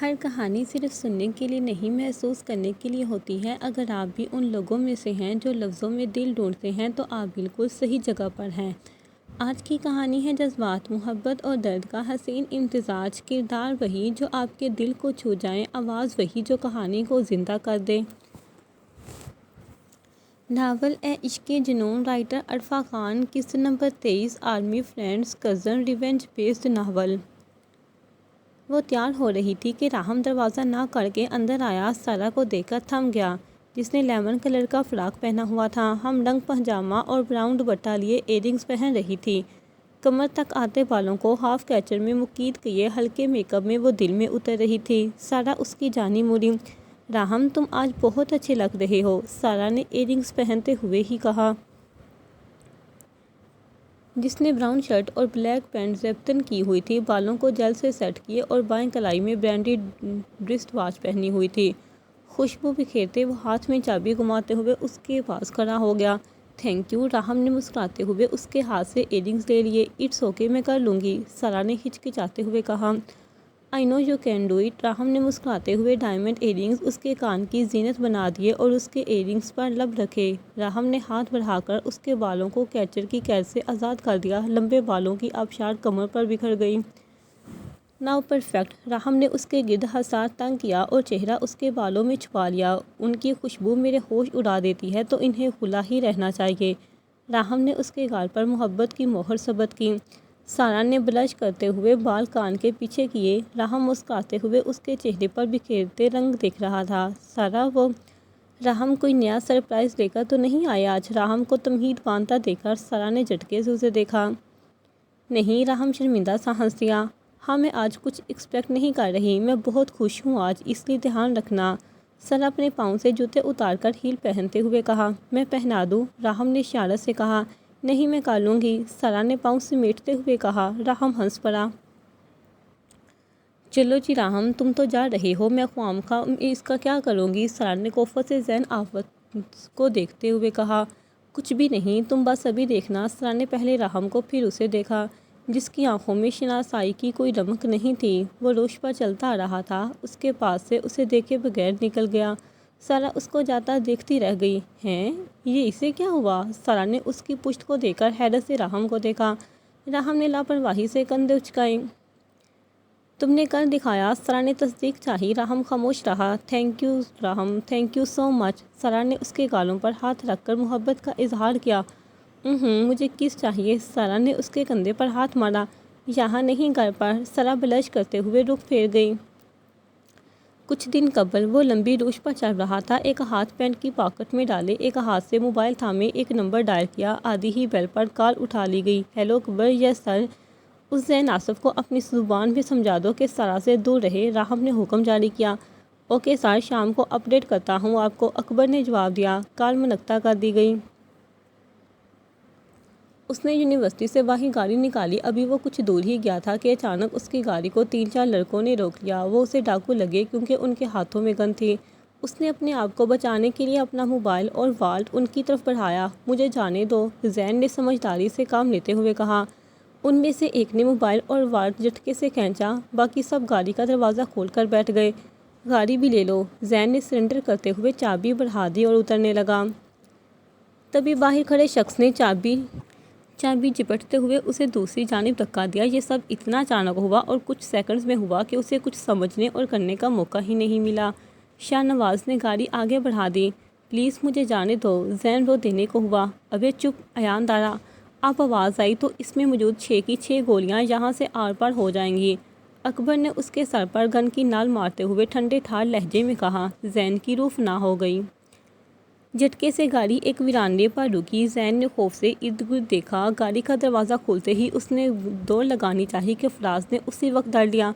ہر کہانی صرف سننے کے لیے نہیں، محسوس کرنے کے لیے ہوتی ہے۔ اگر آپ بھی ان لوگوں میں سے ہیں جو لفظوں میں دل ڈھونڈتے ہیں تو آپ بالکل صحیح جگہ پر ہیں۔ آج کی کہانی ہے جذبات، محبت اور درد کا حسین امتزاج۔ کردار وہی جو آپ کے دل کو چھو جائیں، آواز وہی جو کہانی کو زندہ کر دے۔ ناول اے عشق جنون، رائٹر عرفہ خان، قسط number 23، army friends cousin revenge based novel. وہ تیار ہو رہی تھی کہ راہم دروازہ نہ کر کے اندر آیا۔ سارا کو دیکھ کر تھم گیا، جس نے لیمن کلر کا فراک پہنا ہوا تھا، ہم رنگ پاجامہ اور براؤن دوپٹہ لیے ایئرنگز پہن رہی تھی۔ کمر تک آتے بالوں کو ہاف کیچر میں مقید کیے ہلکے میک اپ میں وہ دل میں اتر رہی تھی۔ سارا اس کی جانب مڑی۔ راہم، تم آج بہت اچھے لگ رہے ہو، سارا نے ایئرنگز پہنتے ہوئے ہی کہا، جس نے براؤن شرٹ اور بلیک پینٹ زیبتن کی ہوئی تھی، بالوں کو جیل سے سیٹ کیے اور بائیں کلائی میں برینڈڈ ریسٹ واچ پہنی ہوئی تھی۔ خوشبو بکھیرتے وہ ہاتھ میں چابی گھماتے ہوئے اس کے پاس کھڑا ہو گیا۔ تھینک یو، راہم نے مسکراتے ہوئے اس کے ہاتھ سے ایئرنگز لے لیے۔ اٹس اوکے، میں کر لوں گی، سارا نے ہچکچاتے ہوئے کہا۔ آئی نو یو کین ڈو اٹ، راہم نے مسکراتے ہوئے ڈائمنڈ ایئرنگز اس کے کان کی زینت بنا دیے اور اس کے ایئرنگز پر لب رکھے۔ راہم نے ہاتھ بڑھا کر اس کے بالوں کو کیچر کی قید سے آزاد کر دیا، لمبے بالوں کی آبشار کمر پر بکھر گئی۔ ناؤ پرفیکٹ، راہم نے اس کے گرد حصار تنگ کیا اور چہرہ اس کے بالوں میں چھپا لیا۔ ان کی خوشبو میرے ہوش اڑا دیتی ہے تو انہیں کھلا ہی رہنا چاہیے۔ راہم نے اس کے گال پر محبت کی مہر ثبت کی۔ سارا نے بلش کرتے ہوئے بال کان کے پیچھے کیے۔ راہم مسکراتے ہوئے اس کے چہرے پر بکھیرتے رنگ دیکھ رہا تھا۔ سارا، وہ راہم کوئی نیا سرپرائز لے کر تو نہیں آئے آج؟ راہم کو تمہید باندھتا دیکھ کر سارا نے جھٹکے سے اسے دیکھا۔ نہیں، راہم شرمندہ سا ہنس دیا۔ ہاں، میں آج کچھ ایکسپیکٹ نہیں کر رہی، میں بہت خوش ہوں آج، اس لیے دھیان رکھنا۔ سارا اپنے پاؤں سے جوتے اتار کر ہیل پہنتے ہوئے کہا۔ میں پہنا دوں؟ راہم نے شرارت سے کہا۔ نہیں، میں کر لوں گی، سارا نے پاؤں سمیٹتے ہوئے کہا۔ راہم ہنس پڑا۔ چلو جی راہم، تم تو جا رہے ہو، میں خواہ اس کا کیا کروں گی؟ سارا نے کوفت سے ذہن آفت کو دیکھتے ہوئے کہا۔ کچھ بھی نہیں، تم بس ابھی دیکھنا۔ سارا نے پہلے راہم کو پھر اسے دیکھا، جس کی آنکھوں میں شناسائی کی کوئی رمق نہیں تھی۔ وہ روش پر چلتا آ رہا تھا، اس کے پاس سے اسے دیکھے بغیر نکل گیا۔ سارا اس کو جاتا دیکھتی رہ گئی۔ ہیں، یہ اسے کیا ہوا؟ سارا نے اس کی پشت کو دیکھ کر حیرت سے راہم کو دیکھا۔ راہم نے لاپرواہی سے کندھے اچکائے۔ تم نے کر دکھایا، سارا نے تصدیق چاہی۔ راہم خاموش رہا۔ Thank you Raham, thank you so much, Sara نے اس کے گالوں پر ہاتھ رکھ کر محبت کا اظہار کیا۔ مجھے کس چاہیے؟ سارا نے اس کے کندھے پر ہاتھ مارا۔ یہاں نہیں، گھر پر، سارا بلش کرتے ہوئے رخ پھیر گئی۔ کچھ دن قبل وہ لمبی روش پر چل رہا تھا، ایک ہاتھ پینٹ کی پاکٹ میں ڈالے، ایک ہاتھ سے موبائل تھامے ایک نمبر ڈائل کیا۔ آدھی ہی بیل پر کال اٹھا لی گئی۔ ہیلو اکبر، یس سر۔ اس ذہن آصف کو اپنی زبان بھی سمجھا دو کہ سارا سے دور رہے، راہم نے حکم جاری کیا۔ اوکے سر، شام کو اپ ڈیٹ کرتا ہوں آپ کو، اکبر نے جواب دیا۔ کال منقطع کر دی گئی۔ اس نے یونیورسٹی سے باہر گاڑی نکالی۔ ابھی وہ کچھ دور ہی گیا تھا کہ اچانک اس کی گاڑی کو 3-4 لڑکوں نے روک لیا۔ وہ اسے ڈاکو لگے کیونکہ ان کے ہاتھوں میں گن تھی۔ اس نے اپنے آپ کو بچانے کے لیے اپنا موبائل اور والٹ ان کی طرف بڑھایا۔ مجھے جانے دو، زین نے سمجھداری سے کام لیتے ہوئے کہا۔ ان میں سے ایک نے موبائل اور والٹ جھٹکے سے کھینچا، باقی سب گاڑی کا دروازہ کھول کر بیٹھ گئے۔ گاڑی بھی لے لو، زین نے سرنڈر کرتے ہوئے چابی بڑھا دی اور اترنے لگا۔ تبھی باہر کھڑے شخص نے چابی جپٹتے ہوئے اسے دوسری جانب دھکا دیا۔ یہ سب اتنا اچانک ہوا اور کچھ سیکنڈز میں ہوا کہ اسے کچھ سمجھنے اور کرنے کا موقع ہی نہیں ملا۔ شاہ نواز نے گاڑی آگے بڑھا دی۔ پلیز مجھے جانے دو، زین رو دینے کو ہوا۔ ابے چپ عیان دارا، اب آواز آئی تو اس میں موجود 6 کی 6 گولیاں یہاں سے آر پار ہو جائیں گی، اکبر نے اس کے سر پر گن کی نال مارتے ہوئے ٹھنڈے ٹھار لہجے میں کہا۔ زین کی روح فنا ہو گئی۔ جھٹکے سے گاڑی ایک ویراندے پر رکی۔ زین نے خوف سے ارد گرد دیکھا۔ گاڑی کا دروازہ کھلتے ہی اس نے دوڑ لگانی چاہی کہ فراز نے اسی وقت ڈر لیا۔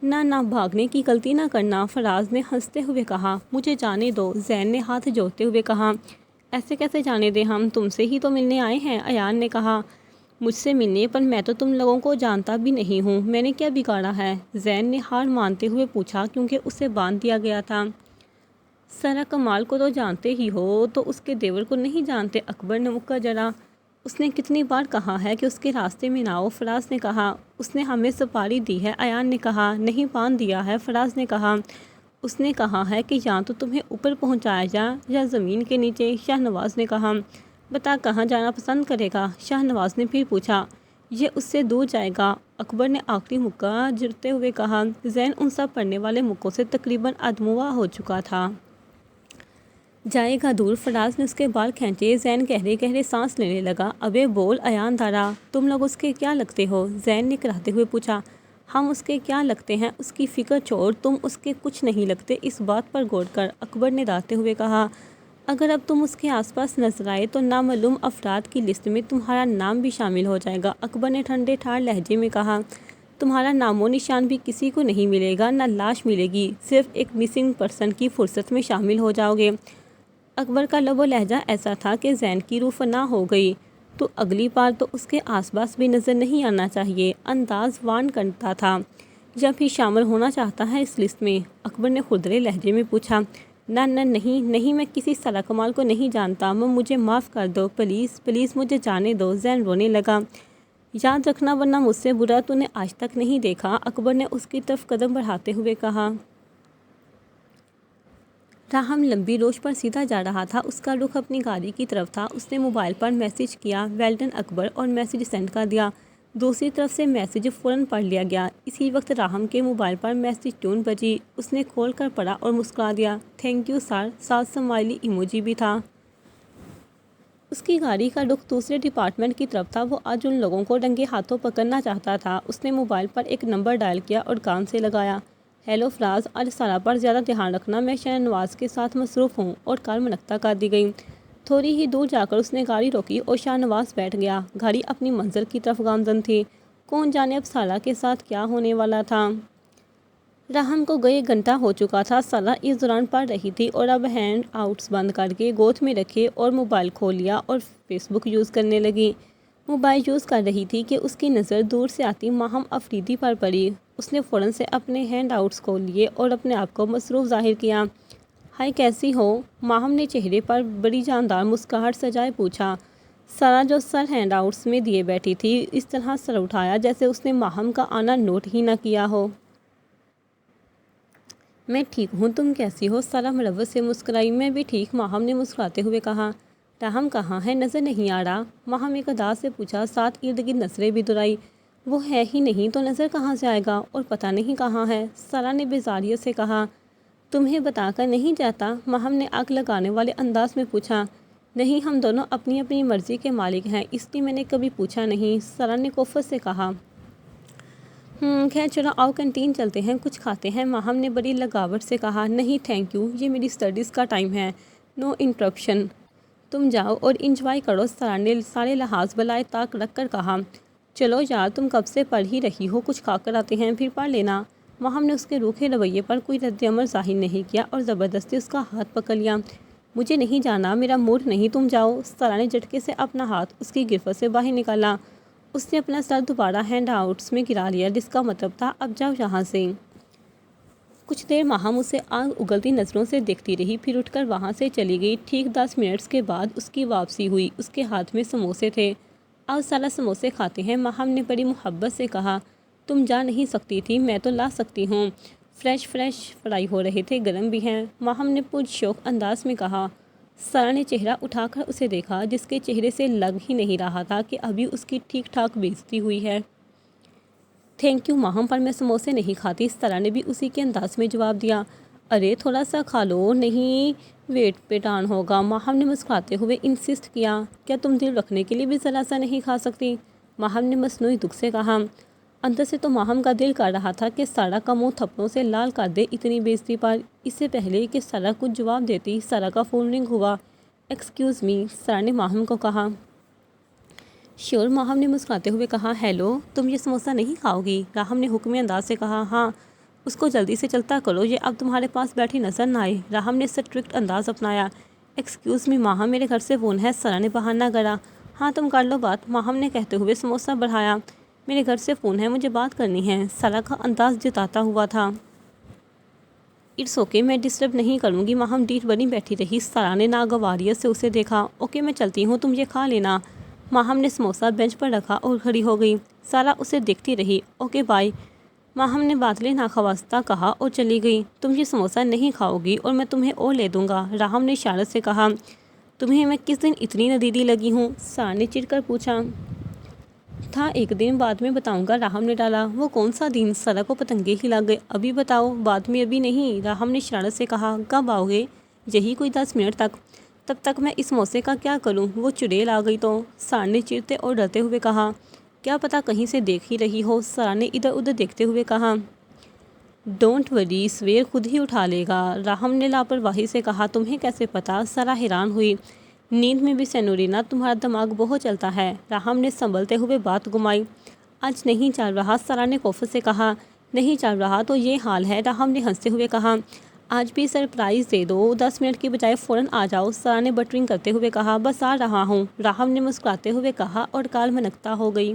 نہ، بھاگنے کی غلطی نہ کرنا، فراز نے ہنستے ہوئے کہا۔ مجھے جانے دو، زین نے ہاتھ جوڑتے ہوئے کہا۔ ایسے کیسے جانے دیں، ہم تم سے ہی تو ملنے آئے ہیں، ایان نے کہا۔ مجھ سے ملنے، پر میں تو تم لوگوں کو جانتا بھی نہیں ہوں، میں نے کیا بگاڑا ہے؟ زین نے ہار مانتے ہوئے پوچھا، کیونکہ اسے باندھ دیا گیا تھا۔ سارا کمال کو تو جانتے ہی ہو، تو اس کے دیور کو نہیں جانتے، اکبر نے مکہ جڑا۔ اس نے کتنی بار کہا ہے کہ اس کے راستے میں نہ آؤ، فراز نے کہا۔ اس نے ہمیں سپاری دی ہے، ایان نے کہا۔ نہیں، باندھ دیا ہے، فراز نے کہا۔ اس نے کہا ہے کہ یا تو تمہیں اوپر پہنچایا جائے یا زمین کے نیچے، شاہ نواز نے کہا۔ بتا کہاں جانا پسند کرے گا؟ شاہ نواز نے پھر پوچھا۔ یہ اس سے دور جائے گا، اکبر نے آخری مکہ جرتے ہوئے کہا۔ زین ان سب پڑنے والے مکوں سے تقریباً ادموا ہو چکا تھا۔ جائے گا دور، فراز نے اس کے بال کھینچے۔ زین گہرے گہرے سانس لینے لگا۔ ابے بول ایان دارا، تم لوگ اس کے کیا لگتے ہو؟ زین نے کراہتے ہوئے پوچھا۔ ہم اس کے کیا لگتے ہیں؟ اس کی فکر چھوڑ، تم اس کے کچھ نہیں لگتے، اس بات پر غور کر، اکبر نے ڈانٹتے ہوئے کہا۔ اگر اب تم اس کے آس پاس نظر آئے تو نامعلوم افراد کی لسٹ میں تمہارا نام بھی شامل ہو جائے گا، اکبر نے ٹھنڈے ٹھار لہجے میں کہا۔ تمہارا نام و نشان بھی کسی کو نہیں ملے گا، نہ لاش ملے گی، صرف ایک مسنگ پرسن کی فہرست میں شامل ہو جاؤ گے۔ اکبر کا لب و لہجہ ایسا تھا کہ زین کی روح فنا ہو گئی۔ تو اگلی بار تو اس کے آس پاس بھی نظر نہیں آنا چاہیے، انداز وارن کرتا تھا۔ یا پھر شامل ہونا چاہتا ہے اس لسٹ میں؟ اکبر نے کھردرے لہجے میں پوچھا۔ نہ نہ نہیں، میں کسی سارا کمال کو نہیں جانتا، مجھے معاف کر دو، پلیز پلیز مجھے جانے دو، زین رونے لگا۔ یاد رکھنا ورنہ مجھ سے برا تو نے آج تک نہیں دیکھا، اکبر نے اس کی طرف قدم بڑھاتے ہوئے کہا۔ راہم لمبی روش پر سیدھا جا رہا تھا، اس کا رخ اپنی گاڑی کی طرف تھا۔ اس نے موبائل پر میسج کیا، ویل ڈن اکبر، اور میسج سینڈ کر دیا۔ دوسری طرف سے میسج فوراً پڑھ لیا گیا۔ اسی وقت راہم کے موبائل پر میسج ٹون بجی۔ اس نے کھول کر پڑھا اور مسکرا دیا۔ تھینک یو سر، ساتھ سمائلی ایموجی بھی تھا۔ اس کی گاڑی کا رخ دوسرے ڈپارٹمنٹ کی طرف تھا، وہ آج ان لوگوں کو رنگے ہاتھوں پکڑنا چاہتا تھا۔ اس نے موبائل پر ایک نمبر ڈائل کیا اور کان سے لگایا۔ ہیلو فراز، آج سارا پر زیادہ دھیان رکھنا، میں شاہ نواز کے ساتھ مصروف ہوں، اور کال منقطع کر دی گئی۔ تھوڑی ہی دور جا کر اس نے گاڑی روکی اور شاہ نواز بیٹھ گیا۔ گاڑی اپنی منزل کی طرف گامزن تھی۔ کون جانے اب سارا کے ساتھ کیا ہونے والا تھا؟ راہم کو گئے گھنٹہ ہو چکا تھا۔ سارا اس دوران پڑھ رہی تھی اور اب ہینڈ آؤٹس بند کر کے گود میں رکھے اور موبائل کھول لیا اور فیس بک یوز کرنے لگی۔ موبائل یوز کر رہی تھی کہ اس کی نظر دور سے آتی ماہم افریدی پر پڑی۔ اس نے فوراً سے اپنے ہینڈ آؤٹس کھول لیے اور اپنے آپ کو مصروف ظاہر کیا۔ ہائے، کیسی ہو؟ ماہم نے چہرے پر بڑی جاندار مسکراہٹ سجائے پوچھا۔ سارا جو سر ہینڈ آؤٹس میں دیے بیٹھی تھی، اس طرح سر اٹھایا جیسے اس نے ماہم کا آنا نوٹ ہی نہ کیا ہو۔ میں ٹھیک ہوں، تم کیسی ہو؟ سارا ملوث سے مسکرائی۔ میں بھی ٹھیک، ماہم نے مسکراتے ہوئے کہا۔ راہم کہاں ہے؟ نظر نہیں آ رہا، ماہم ایک ادا سے پوچھا، ساتھ ارد گرد نظریں بھی دہرائی۔ وہ ہے ہی نہیں تو نظر کہاں سے آئے گا؟ اور پتہ نہیں کہاں ہے، سارا نے بیزاریت سے کہا۔ تمہیں بتا کر نہیں جاتا؟ ماہم نے آگ لگانے والے انداز میں پوچھا۔ نہیں، ہم دونوں اپنی اپنی مرضی کے مالک ہیں، اس لیے میں نے کبھی پوچھا نہیں، سارا نے کوفت سے کہا۔ خیر چلو آؤ کینٹین چلتے ہیں، کچھ کھاتے ہیں، ماہم نے بڑی لگاوٹ سے کہا۔ نہیں تھینک یو، یہ میری اسٹڈیز کا ٹائم ہے، نو انٹرپشن، تم جاؤ اور انجوائے کرو، سارا نے سارے لحاظ بالائے طاق رکھ کر کہا۔ چلو یار، تم کب سے پڑھ ہی رہی ہو، کچھ کھا کر آتے ہیں، پھر پڑھ لینا۔ ماہم نے اس کے روکھے رویے پر کوئی رد عمل ظاہر نہیں کیا اور زبردستی اس کا ہاتھ پکڑ لیا۔ مجھے نہیں جانا، میرا موڈ نہیں، تم جاؤ، سارا نے جھٹکے سے اپنا ہاتھ اس کی گرفت سے باہر نکالا۔ اس نے اپنا سر دوبارہ ہینڈ آؤٹس میں گرا لیا، جس کا مطلب تھا اب جاؤ یہاں سے۔ کچھ دیر ماہم اسے آگ اگلتی نظروں سے دیکھتی رہی، پھر اٹھ کر وہاں سے چلی گئی۔ ٹھیک 10 منٹس کے بعد اس کی واپسی ہوئی، اس کے ہاتھ میں سموسے تھے۔ آؤ سارا سموسے کھاتے ہیں، ماہم نے بڑی محبت سے کہا۔ تم جا نہیں سکتی تھی، میں تو لا سکتی ہوں، فریش فرائی ہو رہے تھے، گرم بھی ہیں، ماہم نے پرشوق انداز میں کہا۔ سارا نے چہرہ اٹھا کر اسے دیکھا، جس کے چہرے سے لگ ہی نہیں رہا تھا کہ ابھی اس کی ٹھیک ٹھاک بے عزتی ہوئی ہے۔ تھینک یو ماہم، پر میں سموسے نہیں کھاتی، سارا نے بھی اسی کے انداز میں جواب دیا۔ ارے تھوڑا سا کھا لو، نہیں ویٹ پہ ٹان ہوگا، ماہم نے مسکراتے ہوئے انسسٹ کیا۔ کیا تم دل رکھنے کے لیے بھی ذرا سا نہیں کھا سکتی؟ ماہم نے مصنوعی دکھ سے کہا۔ اندر سے تو ماہم کا دل کر رہا تھا کہ سارا کا منہ تھپڑوں سے لال کر دے اتنی بے عزتی پر۔ اس سے پہلے کہ سارا کچھ جواب دیتی، سارا کا فون رنگ ہوا۔ ایکسکیوز می، سارا نے ماہم کو کہا۔ شیور، ماہم نے مسکراتے ہوئے کہا۔ ہیلو، تم یہ سموسہ نہیں کھاؤ گی؟ راہم نے حکمی انداز سے کہا۔ ہاں، اس کو جلدی سے چلتا کرو، یہ اب تمہارے پاس بیٹھی نظر نہ آئے، راہم نے سٹرکٹ انداز اپنایا۔ ایکسکیوز می ماہم، میرے گھر سے فون ہے، سارا نے بہانہ گڑھا۔ ہاں تم کر لو بات، ماہم نے کہتے ہوئے سموسہ بڑھایا۔ میرے گھر سے فون ہے، مجھے بات کرنی ہے، سارا کا انداز جتاتا ہوا تھا۔ اٹس اوکے، میں ڈسٹرب نہیں کروں گی، ماہم ڈیٹ بنی بیٹھی رہی۔ سارا نے ناگواریت سے اسے دیکھا۔ اوکے میں چلتی ہوں، تم یہ کھا لینا، ماہم نے سموسہ بینچ پر رکھا اور کھڑی ہو گئی۔ سارا اسے دیکھتی رہی۔ اوکے بائے، ماہم نے بادلے ناخواستہ کہا اور چلی گئی۔ تم یہ سموسہ نہیں کھاؤ گی اور میں تمہیں اور لے دوں گا، راہم نے اشارت سے کہا۔ تمہیں میں کس دن اتنی ندیدی لگی ہوں؟ سارا نے چڑھ کر پوچھا۔ تھا ایک دن، بعد میں بتاؤں گا، راہم نے ڈالا۔ وہ کون سا دن؟ سارا کو پتنگے ہی لگ گئے۔ ابھی بتاؤ۔ بعد میں ابھی نہیں، راہم نے اشارت سے کہا۔ کب آؤ گے؟ یہی کوئی 10 منٹ تک۔ تب تک میں اس سموسے کا کیا کروں؟ وہ چڑیل آ گئی تو؟ سارا نے چڑھتے اور ڈرتے ہوئے کہا۔ کیا پتا کہیں سے دیکھ ہی رہی ہو، سارا نے ادھر ادھر دیکھتے ہوئے کہا۔ ڈونٹ وری، سویر خود ہی اٹھا لے گا، راہم نے لاپرواہی سے کہا۔ تمہیں کیسے پتا؟ سارا حیران ہوئی۔ نیند میں بھی سینورینا تمہارا دماغ بہت چلتا ہے، راہم نے سنبھلتے ہوئے بات گھمائی۔ آج نہیں چل رہا، سارا نے کوفت سے کہا۔ نہیں چل رہا تو یہ حال ہے، راہم نے ہنستے ہوئے کہا۔ آج بھی سرپرائز دے دو، 10 منٹ کی بجائے فوراً آ جاؤ، سارا نے بٹرنگ کرتے ہوئے کہا۔ بس آ رہا ہوں، راہم نے مسکراتے ہوئے کہا اور کال منقطع ہو گئی۔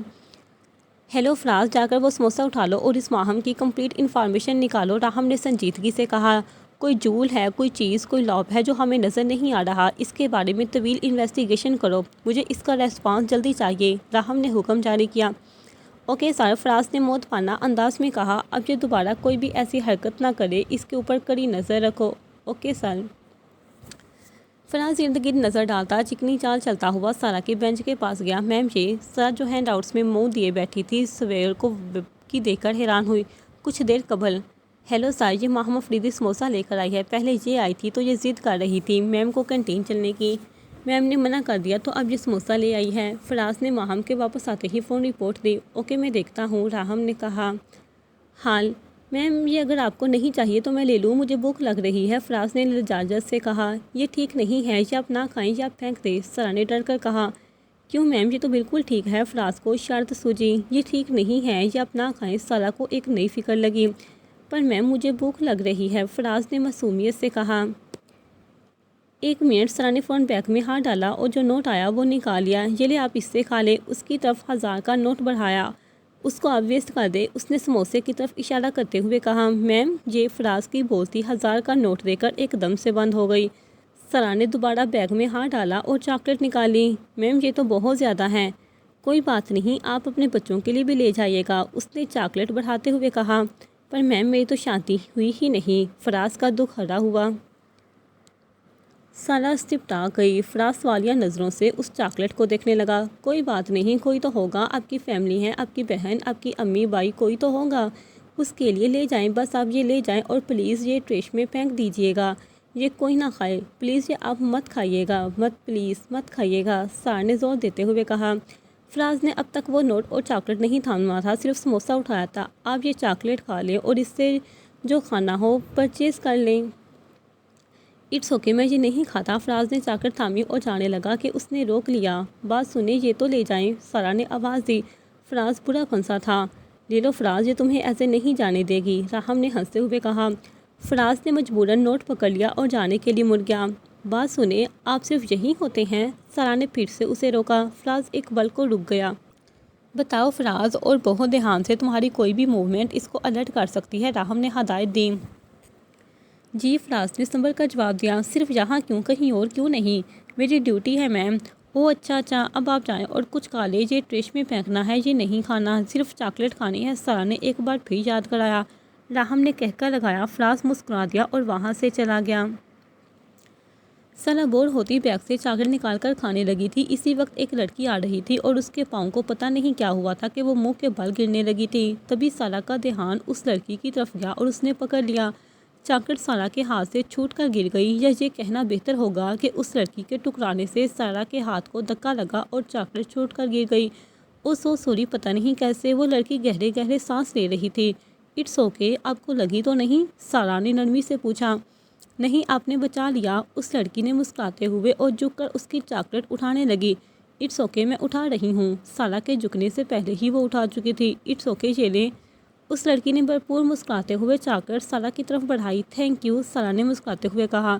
ہیلو فراز، جا کر وہ سموسہ اٹھا لو اور اس ماہم کی کمپلیٹ انفارمیشن نکالو، راہم نے سنجیدگی سے کہا۔ کوئی جول ہے، کوئی چیز، کوئی لوب ہے جو ہمیں نظر نہیں آ رہا، اس کے بارے میں طویل انویسٹیگیشن کرو، مجھے اس کا ریسپانس جلدی چاہیے، راہم نے حکم جاری کیا۔ اوکے سر، فراز نے موت پانا انداز میں کہا۔ اب یہ دوبارہ کوئی بھی ایسی حرکت نہ کرے، اس کے اوپر کڑی نظر رکھو۔ Okay sir. فراز ارد گرد نظر ڈالتا چکنی چال چلتا ہوا سارا کے بینچ کے پاس گیا۔ میم یہ، سارا جو ہینڈ آؤٹس میں منہ دیے بیٹھی تھی، سویر کو کی دیکھ کر حیران ہوئی۔ کچھ دیر قبل۔ ہیلو سر، یہ ماہم افریدی سموسہ لے کر آئی ہے، پہلے یہ آئی تھی تو یہ ضد کر رہی تھی میم کو کینٹین چلنے کی، میم نے منع کر دیا تو اب یہ سموسہ لے آئی ہے، فراز نے ماہم کے واپس آتے ہی فون رپورٹ دی۔ اوکے میں دیکھتا ہوں، راہم نے کہا۔ حال میم یہ اگر آپ کو نہیں چاہیے تو میں لے لوں، مجھے بھوک لگ رہی ہے، فراز نے لجاجت سے کہا۔ یہ ٹھیک نہیں ہے، یہ آپ نہ کھائیں یا آپ پھینک دیں، سارا نے ڈر کر کہا۔ کیوں میم، یہ تو بالکل ٹھیک ہے، فراز کو اشارت سوجی۔ یہ ٹھیک نہیں ہے، یہ آپ نہ کھائیں، سارا کو ایک نئی فکر لگی۔ پر میم مجھے بھوک لگ رہی ہے، فراز نے معصومیت سے کہا۔ ایک منٹ، سارا نے فون بیگ میں ہاتھ ڈالا اور جو نوٹ آیا وہ نکال لیا۔ یہ لے آپ اس سے کھا لیں، اس کی طرف 1000 کا نوٹ بڑھایا۔ اس کو آپ ویسٹ کر دے، اس نے سموسے کی طرف اشارہ کرتے ہوئے کہا۔ میم یہ، فراز کی بولتی 1000 کا نوٹ دے کر ایک دم سے بند ہو گئی۔ سارا نے دوبارہ بیگ میں ہاتھ ڈالا اور چاکلیٹ نکالی۔ میم یہ تو بہت زیادہ ہیں۔ کوئی بات نہیں، آپ اپنے بچوں کے لیے بھی لے جائیے گا، اس نے چاکلیٹ بڑھاتے ہوئے کہا۔ پر میم میری تو شادی ہوئی ہی نہیں، فراز کا دکھ ہرا ہوا۔ سارا استپٹا گئی، فراز سوالیہ نظروں سے اس چاکلیٹ کو دیکھنے لگا۔ کوئی بات نہیں، کوئی تو ہوگا، آپ کی فیملی ہے، آپ کی بہن، آپ کی امی بائی، کوئی تو ہوگا، اس کے لیے لے جائیں، بس آپ یہ لے جائیں اور پلیز یہ ٹریش میں پھینک دیجیے گا، یہ کوئی نہ کھائے، پلیز یہ آپ مت کھائیے گا، مت، پلیز مت کھائیے گا، سارا نے زور دیتے ہوئے کہا۔ فراز نے اب تک وہ نوٹ اور چاکلیٹ نہیں تھاما تھا، صرف سموسہ اٹھایا تھا۔ آپ یہ چاکلیٹ کھا لیں اور اس سے جو کھانا ہو پرچیز کر لیں۔ اٹس اوکے، میں یہ نہیں کھاتا، فراز نے چاکلیٹ تھامی اور جانے لگا کہ اس نے روک لیا۔ بات سنیں، یہ تو لے جائیں، سارا نے آواز دی۔ فراز برا پھنسا تھا۔ لے لو فراز، یہ تمہیں ایسے نہیں جانے دے گی، راہم نے ہنستے ہوئے کہا۔ فراز نے مجبوراً نوٹ پکڑ لیا اور جانے کے لیے مڑ گیا۔ بات سنیں، آپ صرف یہی ہوتے ہیں، سارا نے پھر سے اسے روکا۔ فراز ایک بل کو رک گیا۔ بتاؤ فراز، اور بہت دھیان سے، تمہاری کوئی بھی موومنٹ اس کو الرٹ کر سکتی ہے، راہم نے ہدایت دی۔ جی، فراز نے سنبھل کر جواب دیا۔ صرف یہاں کیوں، کہیں اور کیوں نہیں؟ میری ڈیوٹی ہے میم۔ اوہ اچھا، اب آپ جائیں اور کچھ کھا لیں، یہ ٹریش میں پھینکنا ہے، یہ نہیں کھانا، صرف چاکلیٹ کھانی ہے، سارا نے ایک بار پھر یاد کرایا۔ راہم نے کہہ کر لگایا۔ فراز مسکرا دیا اور وہاں سے چلا گیا۔ سارا بور ہوتی بیگ سے چاکلیٹ نکال کر کھانے لگی تھی، اسی وقت ایک لڑکی آ رہی تھی اور اس کے پاؤں کو پتہ نہیں کیا ہوا تھا کہ وہ منہ کے بل گرنے لگی تھی۔ تبھی سارا کا دھیان اس لڑکی کی طرف گیا اور اس نے پکڑ لیا۔ چاکلیٹ سارا کے ہاتھ سے چھوٹ کر گر گئی، یا یہ کہنا بہتر ہوگا کہ اس لڑکی کے ٹکرانے سے سارا کے ہاتھ کو دھکا لگا اور چاکلیٹ چھوٹ کر گر گئی۔ او سو سوری، پتہ نہیں کیسے وہ لڑکی گہرے گہرے سانس لے رہی تھی۔ اٹس اوکے، آپ کو لگی تو نہیں، سارا نے نرمی سے پوچھا۔ نہیں، آپ نے بچا لیا، اس لڑکی نے مسکراتے ہوئے اور جھک کر اس کی چاکلیٹ اٹھانے لگی۔ اٹس اوکے، میں اٹھا رہی ہوں، سارا کے جھکنے سے پہلے ہی وہ اٹھا چکی تھی۔ اٹس اوکے، یہ لیں، اس لڑکی نے بھرپور مسکراتے ہوئے چاکلیٹ سارا کی طرف بڑھائی۔ تھینک یو، سارا نے مسکراتے ہوئے کہا۔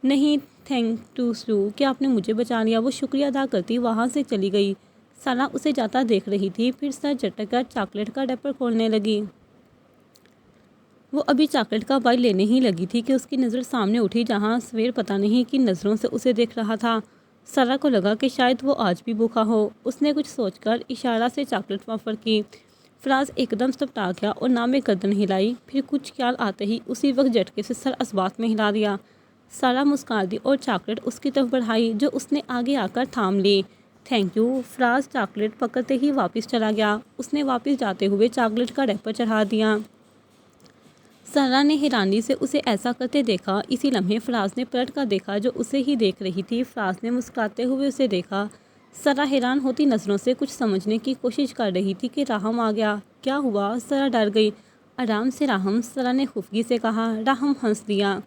نہیں تھینک ٹو کہ آپ نے مجھے بچا لیا، وہ شکریہ ادا کرتی وہاں سے چلی گئی۔ سارا اسے جاتا دیکھ رہی تھی، پھر سر جھٹک کر چاکلیٹ کا ریپر کھولنے لگی۔ وہ ابھی چاکلیٹ کا بائٹ لینے ہی لگی تھی کہ اس کی نظر سامنے اٹھی، جہاں سویر پتہ نہیں کن نظروں سے اسے دیکھ رہا تھا۔ سارا کو لگا کہ شاید وہ آج بھی بھوکا ہو۔ اس نے کچھ سوچ کر اشارہ سے چاکلیٹ آفر کی۔ فراز ایک دم سبٹا گیا اور نام میں گردن ہلائی، پھر کچھ خیال آتے ہی اسی وقت جھٹکے سے سر اسبات میں ہلا دیا۔ سارا مسکرا دی اور چاکلیٹ اس کی طرف بڑھائی جو اس نے آگے آ کر تھام لی۔ Thank you. فراز چاکلیٹ پکڑتے ہی واپس چلا گیا۔ اس نے واپس جاتے ہوئے چاکلیٹ کا ریپر چڑھا دیا۔ سارا نے حیرانی سے اسے ایسا کرتے دیکھا۔ اسی لمحے فراز نے پلٹ کر دیکھا جو اسے ہی دیکھ رہی تھی۔ فراز نے مسکراتے ہوئے اسے دیکھا۔ سارا حیران ہوتی نظروں سے کچھ سمجھنے کی کوشش کر رہی تھی کہ راہم آ گیا۔ کیا ہوا؟ سارا ڈر گئی۔ آرام سے راہم، سارا نے خفگی سے کہا۔ راہم ہنس دیا۔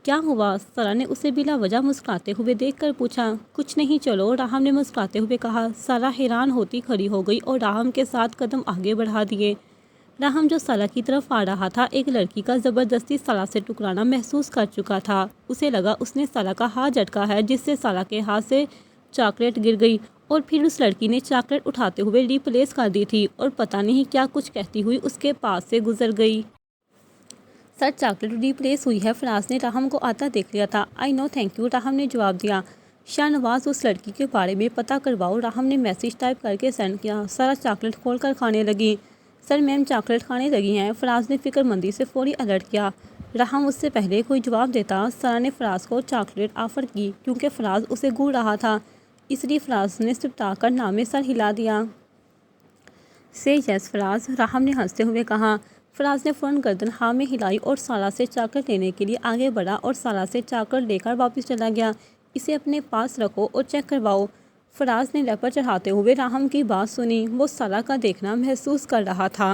کیا ہوا؟ سارا نے اسے بلا وجہ مسکراتے ہوئے دیکھ کر پوچھا۔ کچھ نہیں، چلو، راہم نے مسکراتے ہوئے کہا۔ سارا حیران ہوتی کھڑی ہو گئی اور راہم کے ساتھ قدم آگے بڑھا دیے۔ راہم جو سارا کی طرف آ رہا تھا ایک لڑکی کا زبردستی سارا سے ٹکرانا محسوس کر چکا تھا۔ اسے لگا اس نے سارا کا ہاتھ جھٹکا ہے جس سے سارا کے ہاتھ سے چاکلیٹ گر گئی اور پھر اس لڑکی نے چاکلیٹ اٹھاتے ہوئے ریپلیس کر دی تھی اور پتہ نہیں کیا کچھ کہتی ہوئی اس کے پاس سے گزر گئی۔ سر چاکلیٹ ریپلیس ہوئی ہے۔ فراز نے راہم کو آتا دیکھ لیا تھا۔ آئی نو، تھینک یو، راہم نے جواب دیا۔ شاہ نواز اس لڑکی کے بارے میں پتہ کرواؤ، راہم نے میسیج ٹائپ کر کے سینڈ کیا۔ سارا چاکلیٹ کھول کر کھانے لگی۔ سر میم چاکلیٹ کھانے لگی ہیں، فراز نے فکر مندی سے فوری الرٹ کیا۔ راہم اس سے پہلے کوئی جواب دیتا، سارا نے فراز کو چاکلیٹ آفر کی۔ کیونکہ فراز اسے گھور رہا تھا اس لیے فراز نے سبٹا کر نام میں سر ہلا دیا۔ سے یس فراز، راہم نے ہنستے ہوئے کہا۔ فراز نے فوراً گردن ہاں میں ہلائی اور سارا سے چاکلیٹ لینے کے لیے آگے بڑھا اور سارا سے چاکلیٹ لے کر واپس چلا گیا۔ اسے اپنے پاس رکھو اور چیک کرواؤ۔ فراز نے ریپر چڑھاتے ہوئے راہم کی بات سنی۔ وہ سارا کا دیکھنا محسوس کر رہا تھا۔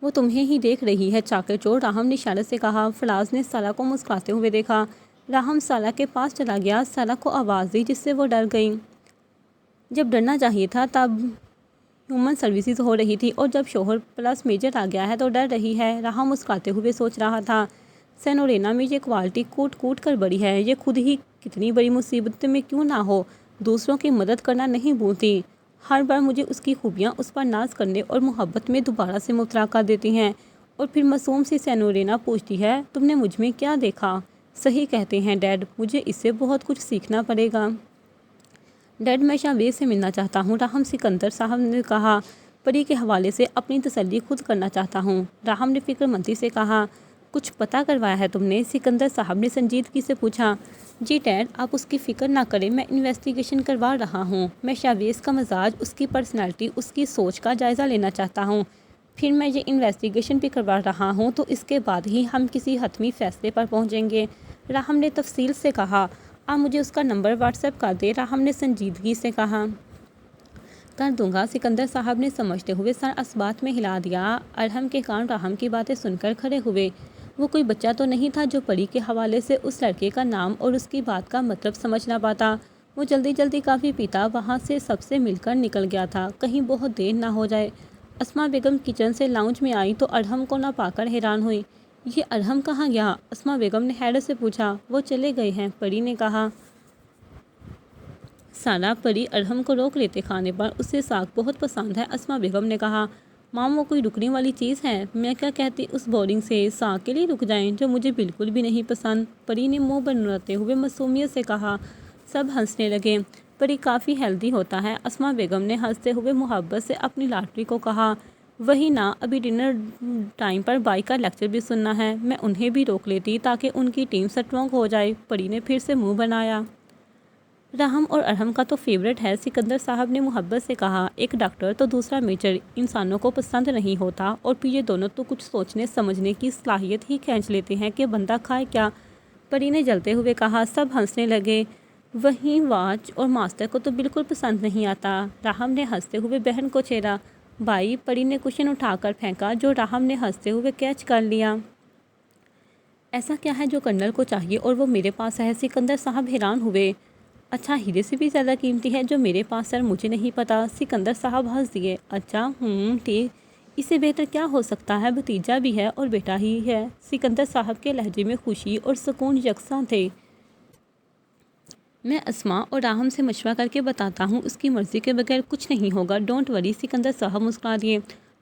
وہ تمہیں ہی دیکھ رہی ہے چاکلیٹ چور، راہم نے اشارے سے کہا۔ فراز نے سارا کو مسکراتے ہوئے دیکھا۔ راہم سارا کے پاس چلا گیا، سارا کو آواز دی جس سے وہ ڈر گئی۔ جب ڈرنا چاہیے تھا تب ہیومن سروسز ہو رہی تھی اور جب شوہر پلس میجر آ گیا ہے تو ڈر رہی ہے، راہم مسکراتے ہوئے سوچ رہا تھا۔ سینورینا میں یہ کوالٹی کوٹ کوٹ کر بڑی ہے، یہ خود ہی کتنی بڑی مصیبت میں کیوں نہ ہو دوسروں کی مدد کرنا نہیں بھولتی۔ ہر بار مجھے اس کی خوبیاں اس پر ناز کرنے اور محبت میں دوبارہ سے مبتلا کر دیتی ہیں۔ اور پھر معصوم سی سینورینا پوچھتی ہے، تم نے مجھ میں کیا دیکھا؟ صحیح کہتے ہیں ڈیڈ، مجھے اس سے بہت کچھ سیکھنا پڑے گا۔ ڈیڈ میں شاویز سے ملنا چاہتا ہوں، راہم سکندر صاحب نے کہا۔ پری کے حوالے سے اپنی تسلی خود کرنا چاہتا ہوں، راہم نے فکر مندی سے کہا۔ کچھ پتہ کروایا ہے تم نے؟ سکندر صاحب نے سنجیدگی سے پوچھا۔ جی ڈیڈ، آپ اس کی فکر نہ کریں، میں انویسٹیگیشن کروا رہا ہوں۔ میں شاویز کا مزاج، اس کی پرسنالٹی، اس کی سوچ کا جائزہ لینا چاہتا ہوں۔ پھر میں یہ انویسٹیگیشن بھی کروا رہا ہوں تو اس کے بعد ہی ہم کسی حتمی فیصلے پر پہنچیں گے، راہم نے تفصیل سے کہا۔ آپ مجھے اس کا نمبر واٹس ایپ کر دیں، راہم نے سنجیدگی سے کہا۔ کر دوں گا، سکندر صاحب نے سمجھتے ہوئے سر اسبات میں ہلا دیا۔ ارحم کے کان راہم کی باتیں سن کر کھڑے ہوئے۔ وہ کوئی بچہ تو نہیں تھا جو پری کے حوالے سے اس لڑکے کا نام اور اس کی بات کا مطلب سمجھ نہ پاتا۔ وہ جلدی جلدی کافی پیتا وہاں سے سب سے مل کر نکل گیا تھا، کہیں بہت دیر نہ ہو جائے۔ اسما بیگم کچن سے لاؤنج میں آئی تو ارحم کو نہ پا کر حیران ہوئی۔ یہ ارحم کہاں گیا؟ اسما بیگم نے حیرت سے پوچھا۔ وہ چلے گئے ہیں، پری نے کہا۔ سارا، پری ارحم کو روک لیتے کھانے پر، اسے ساگ بہت پسند ہے، اسما بیگم نے کہا۔ مام، وہ کوئی رکنے والی چیز ہے؟ میں کیا کہتی اس بورڈنگ سے ساگ کے لیے رک جائیں جو مجھے بالکل بھی نہیں پسند، پری نے منہ بناتے ہوئے معصومیت سے کہا۔ سب ہنسنے لگے۔ پری کافی ہیلدی ہوتا ہے، اسما بیگم نے ہنستے ہوئے محبت سے اپنی لاٹری کو کہا۔ وہی نا، ابھی ڈنر ٹائم پر بائی کا لیکچر بھی سننا ہے، میں انہیں بھی روک لیتی تاکہ ان کی ٹیم سٹرونگ ہو جائے، پری نے پھر سے منہ بنایا۔ راہم اور ارحم کا تو فیورٹ ہے، سکندر صاحب نے محبت سے کہا۔ ایک ڈاکٹر تو دوسرا میجر انسانوں کو پسند نہیں ہوتا اور پھر یہ دونوں تو کچھ سوچنے سمجھنے کی صلاحیت ہی کھینچ لیتے ہیں کہ بندہ کھائے کیا، پری نے جلتے ہوئے کہا۔ سب ہنسنے لگے۔ وہیں واچ اور ماسٹر کو تو بالکل پسند نہیں آتا، راہم نے ہنستے ہوئے بہن کو چھیڑا۔ بھائی، پری نے کوشچن اٹھا کر پھینکا جو راہم نے ہنستے ہوئے کیچ کر لیا۔ ایسا کیا ہے جو کرنل کو چاہیے اور وہ میرے پاس ہے؟ سکندر صاحب حیران ہوئے۔ اچھا، ہیرے سے بھی زیادہ قیمتی ہے جو میرے پاس سر مجھے نہیں پتا، سکندر صاحب ہنس دیے۔ اچھا، ٹھیک، اس سے بہتر کیا ہو سکتا ہے، بھتیجا بھی ہے اور بیٹا ہی ہے، سکندر صاحب کے لہجے میں خوشی اور سکون یکساں تھے۔ میں اسما اور راہم سے مشورہ کر کے بتاتا ہوں، اس کی مرضی کے بغیر کچھ نہیں ہوگا، ڈونٹ وری، سکندر صاحب مسکرا دیے۔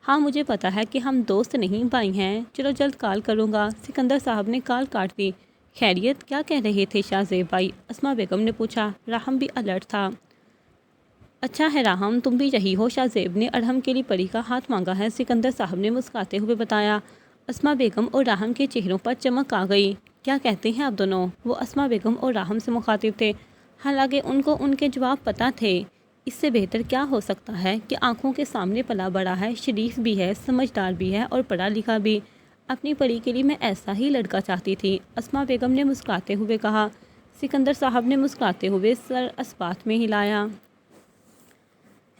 ہاں مجھے پتا ہے کہ ہم دوست نہیں بھائی ہیں، چلو جلد کال کروں گا، سکندر صاحب نے کال کاٹ دی۔ خیریت، کیا کہہ رہے تھے شاہ زیب بھائی؟ اسما بیگم نے پوچھا۔ راہم بھی الرٹ تھا۔ اچھا ہے راہم، تم بھی یہی ہو؟ شاہ زیب نے ارحم کے لیے پری کا ہاتھ مانگا ہے، سکندر صاحب نے مسکراتے ہوئے بتایا۔ اسما بیگم اور راہم کے چہروں پر چمک آ گئی۔ کیا کہتے ہیں آپ دونوں؟ وہ اسما بیگم اور راہم سے مخاطب تھے، حالانکہ ان کو ان کے جواب پتہ تھے۔ اس سے بہتر کیا ہو سکتا ہے کہ آنکھوں کے سامنے پلا بڑا ہے، شریف بھی ہے، سمجھدار بھی ہے اور پڑھا لکھا بھی۔ اپنی پری کے لیے میں ایسا ہی لڑکا چاہتی تھی، اسما بیگم نے مسکراتے ہوئے کہا۔ سکندر صاحب نے مسکراتے ہوئے سر اسبات میں ہلایا۔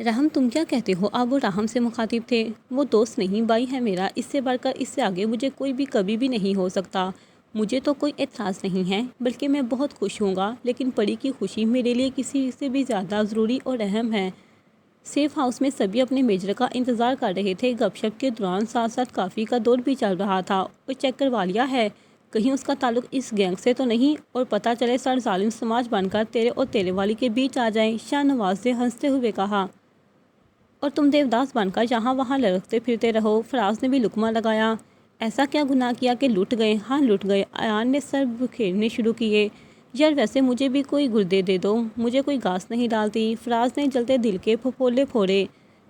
راہم تم کیا کہتے ہو؟ آپ وہ راہم سے مخاطب تھے۔ وہ دوست نہیں، بھائی ہے میرا، اس سے بڑھ کر اس سے آگے مجھے کوئی بھی کبھی بھی نہیں ہو سکتا۔ مجھے تو کوئی اعتراض نہیں ہے، بلکہ میں بہت خوش ہوں گا، لیکن پری کی خوشی میرے لیے کسی سے بھی زیادہ ضروری اور اہم ہے۔ سیف ہاؤس میں سبھی اپنے میجر کا انتظار کر رہے تھے۔ گپ شپ کے دوران ساتھ ساتھ کافی کا دور بھی چل رہا تھا۔ اور چیک کروا لیا ہے کہیں اس کا تعلق اس گینگ سے تو نہیں، اور پتہ چلے سر ظالم سماج بن کر تیرے اور تیرے والی کے بیچ آ جائیں، شاہ نواز نے ہنستے ہوئے کہا۔ اور تم دیوداس بن کر یہاں وہاں لڑکتے پھرتے رہو۔ فراز نے بھی لقمہ لگایا۔ ایسا کیا گناہ کیا کہ لٹ گئے؟ ہاں لٹ گئے، ایان نے سر بکھیرنے شروع کیے۔ یار ویسے مجھے بھی کوئی گردے دے دو، مجھے کوئی گھاس نہیں ڈالتی، فراز نے جلتے دل کے پھپھولے پھوڑے۔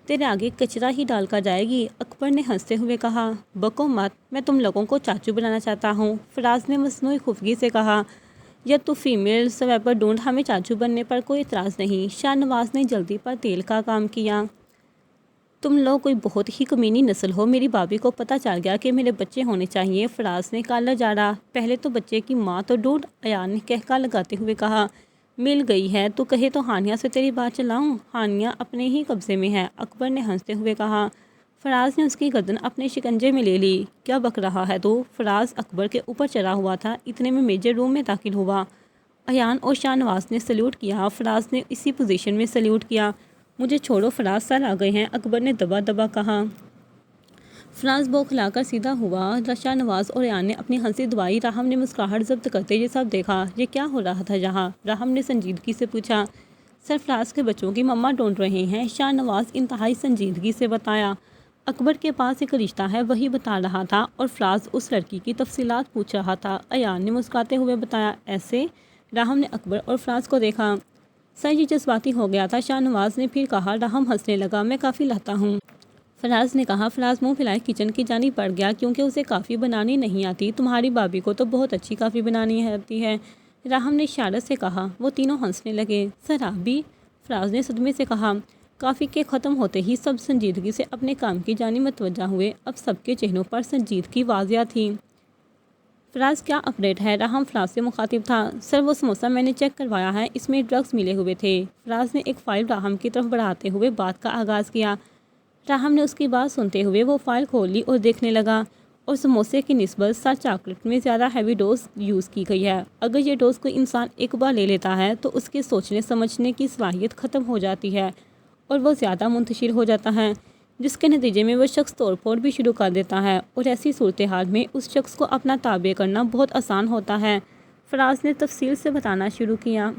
تیرے آگے کچرا ہی ڈال کر جائے گی، اکبر نے ہنستے ہوئے کہا۔ بکو مت، میں تم لوگوں کو چاچو بنانا چاہتا ہوں، فراز نے مصنوعی خفگی سے کہا۔ یا تو فیمیل سویپر ڈھونڈ، ہمیں چاچو بننے پر کوئی اعتراض نہیں، شاہ نواز نے جلدی پر تیل کا کام کیا۔ تم لوگ کوئی بہت ہی کمینی نسل ہو، میری بھابھی کو پتہ چل گیا کہ میرے بچے ہونے چاہیے، فراز نے کالر جاڑا۔ پہلے تو بچے کی ماں تو ڈھونڈ، ایان نے کہکا لگاتے ہوئے کہا۔ مل گئی ہے تو کہے تو ہانیہ سے تیری بات چلاؤں، ہانیہ اپنے ہی قبضے میں ہے، اکبر نے ہنستے ہوئے کہا۔ فراز نے اس کی گردن اپنے شکنجے میں لے لی۔ کیا بک رہا ہے تو؟ فراز اکبر کے اوپر چڑھا ہوا تھا، اتنے میں میجر روم میں داخل ہوا۔ ایان اور شاہ نواز نے سلیوٹ کیا، فراز نے اسی پوزیشن میں سلیوٹ کیا۔ مجھے چھوڑو فراز، سر آ گئے ہیں، اکبر نے دبا دبا کہا۔ فراز بوکھلا کر سیدھا ہوا۔ شاہ نواز اور ایان نے اپنی ہنسی دبائی۔ راہم نے مسکراہٹ ضبط کرتے یہ سب دیکھا۔ یہ کیا ہو رہا تھا یہاں؟ راہم نے سنجیدگی سے پوچھا۔ سر فراز کے بچوں کی مما ڈھونڈ رہے ہیں، شاہ نواز انتہائی سنجیدگی سے بتایا۔ اکبر کے پاس ایک رشتہ ہے، وہی بتا رہا تھا، اور فراز اس لڑکی کی تفصیلات پوچھ رہا تھا، ایان نے مسکراتے ہوئے بتایا۔ ایسے؟ راہم نے اکبر اور فراز کو دیکھا۔ سر یہ جذباتی ہو گیا تھا، شاہ نواز نے پھر کہا۔ راہم ہنسنے لگا۔ میں کافی لاتا ہوں، فراز نے کہا۔ فراز منہ پھیلائے کچن کی جانب بڑھ گیا، کیونکہ اسے کافی بنانی نہیں آتی۔ تمہاری بھابھی کو تو بہت اچھی کافی بنانی آتی ہے، راہم نے اشارت سے کہا۔ وہ تینوں ہنسنے لگے۔ سر آپ بھی؟ فراز نے صدمے سے کہا۔ کافی کے ختم ہوتے ہی سب سنجیدگی سے اپنے کام کی جانب متوجہ ہوئے۔ اب سب کے چہروں پر سنجیدگی واضح تھی۔ فراز کیا اپڈیٹ ہے؟ راہم فراز سے مخاطب تھا۔ سر وہ سموسہ میں نے چیک کروایا ہے، اس میں ڈرگز ملے ہوئے تھے، فراز نے ایک فائل راہم کی طرف بڑھاتے ہوئے بات کا آغاز کیا۔ راہم نے اس کی بات سنتے ہوئے وہ فائل کھول لی اور دیکھنے لگا۔ اور سموسے کی نسبت سر چاکلیٹ میں زیادہ ہیوی ڈوز یوز کی گئی ہے۔ اگر یہ ڈوز کوئی انسان ایک بار لے لیتا ہے تو اس کے سوچنے سمجھنے کی صلاحیت ختم ہو جاتی ہے اور وہ زیادہ منتشر ہو جاتا ہے، جس کے نتیجے میں وہ شخص توڑ پھوڑ بھی شروع کر دیتا ہے، اور ایسی صورتحال میں اس شخص کو اپنا تابع کرنا بہت آسان ہوتا ہے، فراز نے تفصیل سے بتانا شروع کیا۔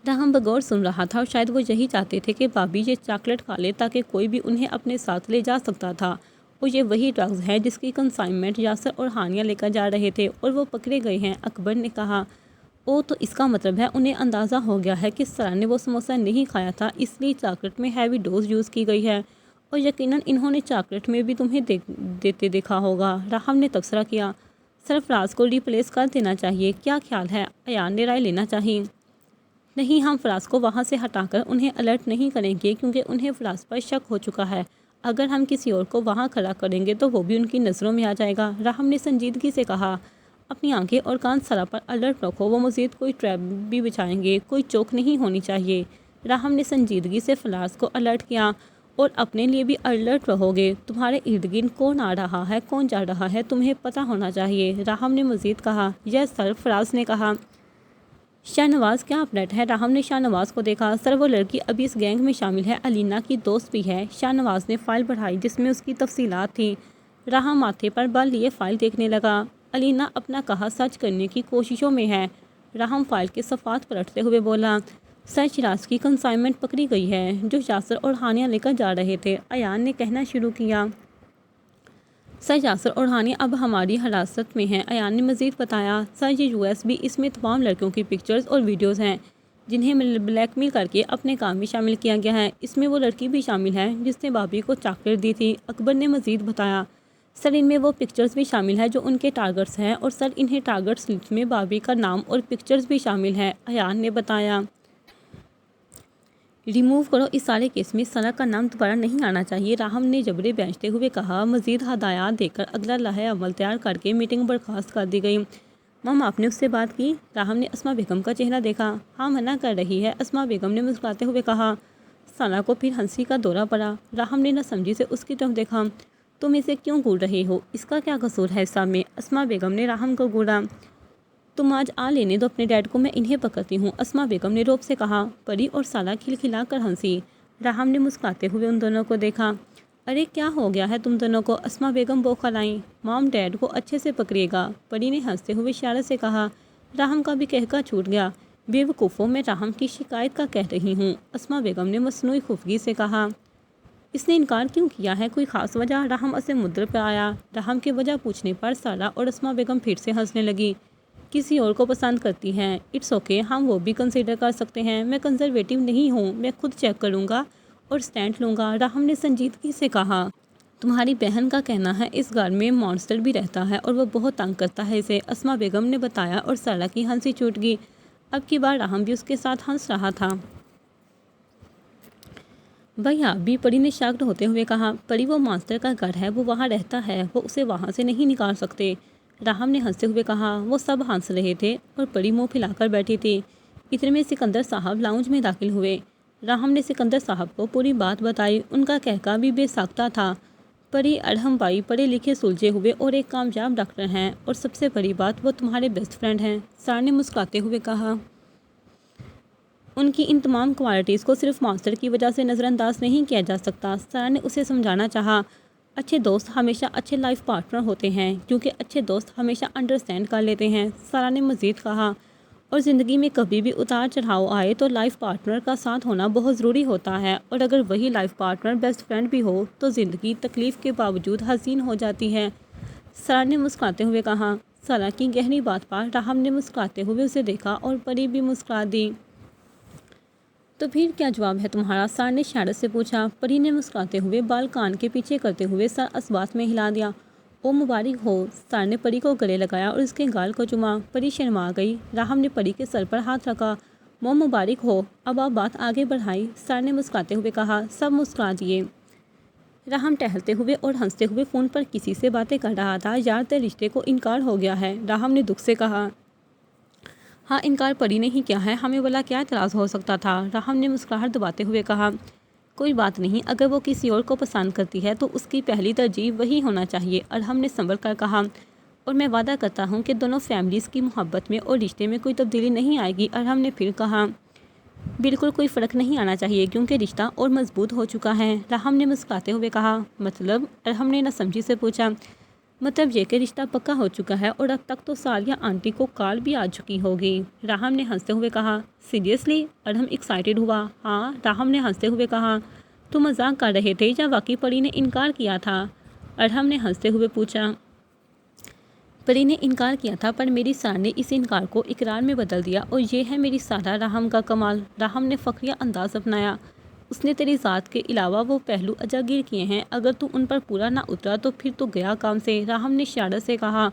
راہم بغور سن رہا تھا، اور شاید وہ یہی چاہتے تھے کہ بھابھی یہ چاکلیٹ کھا لے تاکہ کوئی بھی انہیں اپنے ساتھ لے جا سکتا تھا، اور یہ وہی ڈرگز ہے جس کی کنسائنمنٹ یاسر اور ہانیہ لے کر جا رہے تھے، اور وہ پکڑے گئے ہیں، اکبر نے کہا۔ او تو اس کا مطلب ہے انہیں اندازہ ہو گیا ہے کہ سرا نے وہ سموسہ نہیں کھایا تھا، اس لیے چاکلیٹ میں ہیوی ڈوز یوز کی گئی ہے، اور یقیناً انہوں نے چاکلیٹ میں بھی تمہیں دیتے دیکھا ہوگا، راہم نے تبصرہ کیا۔ سر فراز کو ریپلیس کر دینا چاہیے، کیا خیال ہے؟ ایان نے رائے لینا چاہیے۔ نہیں، ہم فراز کو وہاں سے ہٹا کر انہیں الرٹ نہیں کریں گے، کیونکہ انہیں فراز پر شک ہو چکا ہے، اگر ہم کسی اور کو وہاں کھڑا کریں گے تو وہ بھی ان کی نظروں میں آ جائے گا، راہم نے سنجیدگی سے کہا۔ اپنی آنکھیں اور کان سرا پر الرٹ رکھو، وہ مزید کوئی ٹریپ بھی بچھائیں گے، کوئی چوک نہیں ہونی چاہیے، راہم نے سنجیدگی سے فراز کو الرٹ کیا۔ اور اپنے لیے بھی الرٹ رہو گے، تمہارے ارد گرد کون آ رہا ہے، کون جا رہا ہے، تمہیں پتہ ہونا چاہیے، راہم نے مزید کہا۔ یس سر، فراز نے کہا۔ شاہ نواز کیا اپڈیٹ ہے؟ راہم نے شاہ نواز کو دیکھا۔ سر وہ لڑکی ابھی اس گینگ میں شامل ہے، علینا کی دوست بھی ہے، شاہ نواز نے فائل بڑھائی جس میں اس کی تفصیلات تھیں۔ راہم ماتھے پر بال لیے فائل دیکھنے لگا۔ علینا اپنا کہا سچ کرنے کی کوششوں میں ہے، راہم فائل کے صفحات پلٹتے ہوئے بولا۔ سر شراز کی کنسائنمنٹ پکڑی گئی ہے، جو یاسر اور ہانیہ لے کر جا رہے تھے، ایان نے کہنا شروع کیا۔ سر یاسر اور ہانی اب ہماری حراست میں ہیں۔ ایان نے مزید بتایا، سر یہ USB اس میں تمام لڑکیوں کی پکچرز اور ویڈیوز ہیں جنہیں بلیک میل کر کے اپنے کام میں شامل کیا گیا ہے۔ اس میں وہ لڑکی بھی شامل ہے جس نے بابی کو چاکلیٹ دی تھی۔ اکبر نے مزید بتایا، سر ان میں وہ پکچرز بھی شامل ہیں جو ان کے ٹارگٹس ہیں، اور سر انہیں ٹارگٹس لسٹ میں بابی کا نام اور پکچرز بھی شامل ہیں۔ ایان نے بتایا، ریموو کرو، اس سارے کیس میں سارا کا نام دوبارہ نہیں آنا چاہیے۔ راہم نے جبرے بیچتے ہوئے کہا۔ مزید ہدایات دے کر اگلا لائحہ عمل تیار کر کے میٹنگ برخاست کر دی گئی۔ مام، آپ نے اس سے بات کی؟ راہم نے اسما بیگم کا چہرہ دیکھا۔ ہاں، منع کر رہی ہے، اسما بیگم نے مسکراتے ہوئے کہا۔ سارا کو پھر ہنسی کا دورہ پڑا۔ راہم نے نہ سمجھی سے اس کی طرف دیکھا۔ تم اسے کیوں گھور رہے ہو؟ اس کا کیا قصور ہے سب میں؟ اسما بیگم نے راہم کو گھورا۔ تم آج لینے دو اپنے ڈیڈ کو، میں انہیں پکڑتی ہوں، اسما بیگم نے روب سے کہا۔ پری اور سارا کھلکھلا کر ہنسی۔ راہم نے مسکراتے ہوئے ان دونوں کو دیکھا۔ ارے کیا ہو گیا ہے تم دونوں کو؟ اسما بیگم بوکھل آئیں۔ مام، ڈیڈ کو اچھے سے پکڑیے گا، پری نے ہنستے ہوئے اشارے سے کہا۔ راہم کا بھی کہکا چھوٹ گیا۔ بے وقوفوں، میں راہم کی شکایت کا کہہ رہی ہوں، اسما بیگم نے مصنوعی خفگی سے کہا۔ اس نے انکار کیوں کیا ہے؟ کوئی خاص وجہ؟ راہم اسے مدر پہ آیا۔ راہم کی وجہ پوچھنے پر سارا اور اسما بیگم پھر سے ہنسنے لگی۔ کسی اور کو پسند کرتی ہیں، اٹس اوکے، ہم وہ بھی کنسیڈر کر سکتے ہیں۔ میں کنزرویٹو نہیں ہوں، میں خود چیک کروں گا اور سٹینڈ لوں گا، راہم نے سنجیدگی سے کہا۔ تمہاری بہن کا کہنا ہے اس گھر میں مانسٹر بھی رہتا ہے اور وہ بہت تنگ کرتا ہے اسے، اسما بیگم نے بتایا، اور سارا کی ہنسی چھوٹ گئی۔ اب کی بار راہم بھی اس کے ساتھ ہنس رہا تھا۔ بھیا بھی، پری نے شاکڈ ہوتے ہوئے کہا۔ پری، وہ مانسٹر کا گھر ہے، وہ وہاں رہتا ہے، وہ اسے وہاں سے نہیں نکال سکتے، راہم نے ہنستے ہوئے کہا۔ وہ سب ہنس رہے تھے اور پری منہ پھیلا کر بیٹھی تھی۔ اتنے میں سکندر صاحب لاؤنج میں داخل ہوئے۔ راہم نے سکندر صاحب کو پوری بات بتائی۔ ان کا کہکا بھی بے ساختہ تھا۔ پری، ارحم بھائی پڑھے لکھے سلجھے ہوئے اور ایک کامیاب ڈاکٹر ہیں، اور سب سے بڑی بات، وہ تمہارے بیسٹ فرینڈ ہیں، سار نے مسکراتے ہوئے کہا۔ ان کی ان تمام کوالٹیز کو صرف مانسٹر کی وجہ سے نظر انداز نہیں کیا جا سکتا، سارا نے اسے سمجھانا چاہا۔ اچھے دوست ہمیشہ اچھے لائف پارٹنر ہوتے ہیں، کیونکہ اچھے دوست ہمیشہ انڈرسٹینڈ کر لیتے ہیں، سارا نے مزید کہا۔ اور زندگی میں کبھی بھی اتار چڑھاؤ آئے تو لائف پارٹنر کا ساتھ ہونا بہت ضروری ہوتا ہے، اور اگر وہی لائف پارٹنر بیسٹ فرینڈ بھی ہو تو زندگی تکلیف کے باوجود حسین ہو جاتی ہے، سارا نے مسکراتے ہوئے کہا۔ سارا کی گہری بات پر راہم نے مسکراتے ہوئے اسے دیکھا اور پری بھی مسکرا دی۔ تو پھر کیا جواب ہے تمہارا؟ سار نے شرارت سے پوچھا۔ پری نے مسکراتے ہوئے بال کان کے پیچھے کرتے ہوئے سر اسبات میں ہلا دیا۔ او مبارک ہو، سار نے پری کو گلے لگایا اور اس کے گال کو چوما۔ پری شرما گئی۔ راہم نے پری کے سر پر ہاتھ رکھا۔ مو مبارک ہو، اب آپ بات آگے بڑھائی، سار نے مسکراتے ہوئے کہا۔ سب مسکرا دیے۔ راہم ٹہلتے ہوئے اور ہنستے ہوئے فون پر کسی سے باتیں کر رہا تھا۔ یار، تیرے رشتے کو انکار ہو گیا ہے، راہم نے دکھ سے کہا۔ ہاں، انکار پری نے ہی کیا ہے، ہمیں بلا کیا اعتراض ہو سکتا تھا، راہم نے مسکراہٹ دباتے ہوئے کہا۔ کوئی بات نہیں، اگر وہ کسی اور کو پسند کرتی ہے تو اس کی پہلی ترجیح وہی ہونا چاہیے، ارحم نے سنبھل کر کہا۔ اور میں وعدہ کرتا ہوں کہ دونوں فیملیز کی محبت میں اور رشتے میں کوئی تبدیلی نہیں آئے گی، ارحم نے پھر کہا۔ بالکل کوئی فرق نہیں آنا چاہیے کیونکہ رشتہ اور مضبوط ہو چکا ہے، راہم نے مسکراتے ہوئے کہا۔ مطلب؟ ارحم نے نہ سمجھی سے پوچھا۔ مطلب یہ کہ رشتہ پکا ہو چکا ہے اور اب تک تو سالیہ آنٹی کو کال بھی آ چکی ہوگی، راہم نے ہنستے ہوئے کہا۔ سیریسلی؟ ارحم ایکسائٹیڈ ہوا۔ ہاں، راہم نے ہنستے ہوئے کہا۔ تم مذاق کر رہے تھے یا واقعی پری نے انکار کیا تھا؟ ارحم نے ہنستے ہوئے پوچھا۔ پری نے انکار کیا تھا پر میری سار نے اس انکار کو اقرار میں بدل دیا، اور یہ ہے میری سارا راہم کا کمال، راہم نے فخریہ انداز اپنایا۔ اس نے تیری ذات کے علاوہ وہ پہلو اجاگر کیے ہیں، اگر تو ان پر پورا نہ اترا تو پھر تو گیا کام سے، راہم نے شرارت سے کہا۔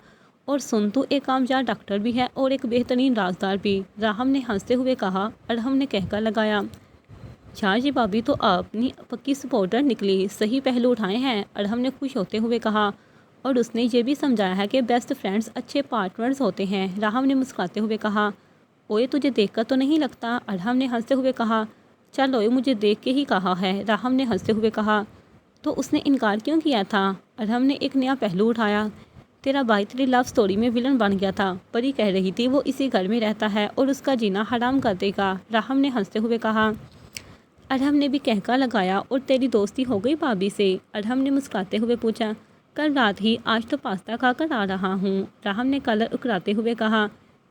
اور سن، تو ایک کامیاب ڈاکٹر بھی ہے اور ایک بہترین رازدار بھی، راہم نے ہنستے ہوئے کہا۔ ارحم نے کہکا لگایا۔ یار، یہ بابی تو اپنی پکی سپورٹر نکلی، صحیح پہلو اٹھائے ہیں، ارحم نے خوش ہوتے ہوئے کہا۔ اور اس نے یہ بھی سمجھایا ہے کہ بیسٹ فرینڈز اچھے پارٹنرز ہوتے ہیں، راہم نے مسکراتے ہوئے کہا۔ اوئے، تجھے دیکھ کر تو نہیں لگتا، ارحم نے ہنستے ہوئے کہا۔ چل اوئے، مجھے دیکھ کے ہی کہا ہے، راہم نے ہنستے ہوئے کہا۔ تو اس نے انکار کیوں کیا تھا؟ ارحم نے ایک نیا پہلو اٹھایا۔ تیرا بھائی تیری لو سٹوری میں ولن بن گیا تھا، پری کہہ رہی تھی وہ اسی گھر میں رہتا ہے اور اس کا جینا حرام کر دے گا، راہم نے ہنستے ہوئے کہا۔ ارحم نے بھی کہکا لگایا۔ اور تیری دوستی ہو گئی بھابھی سے؟ ارحم نے مسکراتے ہوئے پوچھا۔ کل رات ہی، آج تو پاستا کھا کر آ رہا ہوں، راہم نے کلر اکراتے ہوئے کہا۔